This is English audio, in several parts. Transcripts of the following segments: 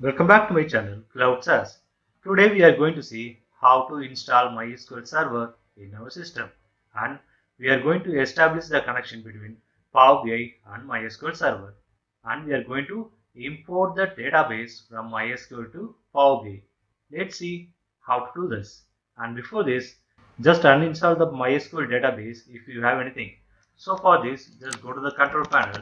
Welcome back to my channel CloutSaaS. Today we are going to see how to install MySQL server in our system, and we are going to establish the connection between Power BI and MySQL server, and we are going to import the database from MySQL to Power BI. Let's see how to do this. And before this, just uninstall the MySQL database if you have anything. So for this, just go to the control panel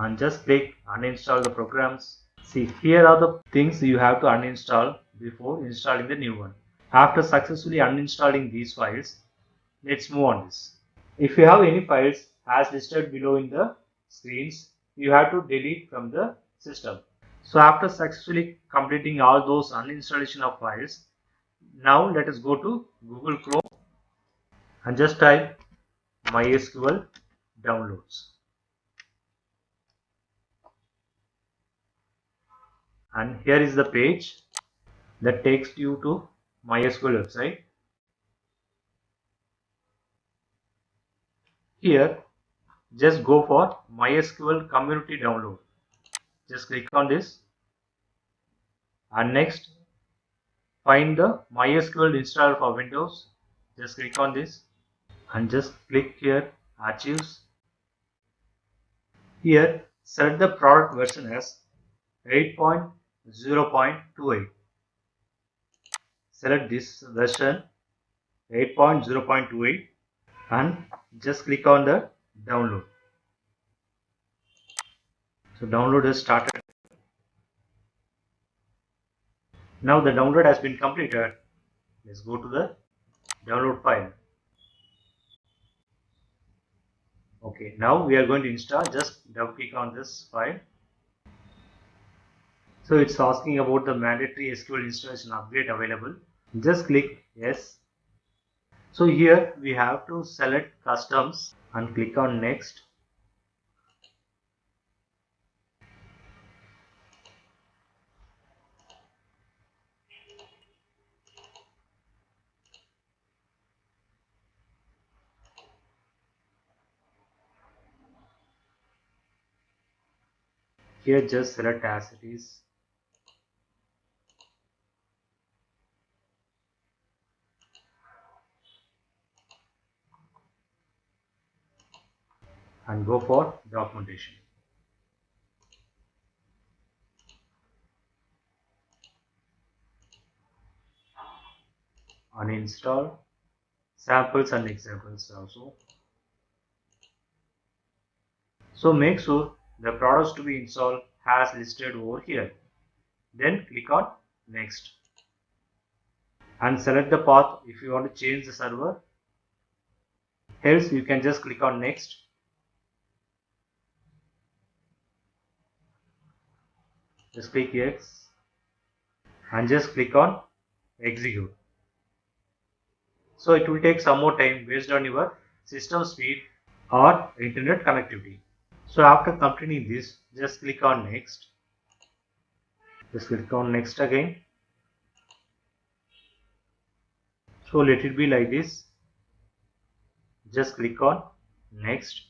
and just click uninstall the programs. See, here are the things you have to uninstall before installing the new one. After successfully uninstalling these files, let's move on this. If you have any files as listed below in the screens, you have to delete from the system. So after successfully completing all those uninstallation of files, now let us go to Google Chrome and just type MySQL downloads. And here is the page that takes you to MySQL website. Here, just go for MySQL community download. Just click on this, and next find the MySQL installer for Windows. Just click on this and just click here archives. Here select the product version as 8.0.28. Select this version 8.0.28 and just click on the download. So download is started. Now the download has been completed. Let's go to the download file. Okay, now we are going to install. Just double click on this file. So it's asking about the mandatory SQL installation upgrade available. Just click yes. So here we have to select customs and click on next. Here just select as it is. And go for documentation. Uninstall samples and examples also. So make sure the products to be installed has listed over here. Then click on next and select the path if you want to change the server. Else you can just click on next. Just click yes and just click on execute. So it will take some more time based on your system speed or internet connectivity. So after completing this, just click on next. Just click on next again. So let it be like this. Just click on next.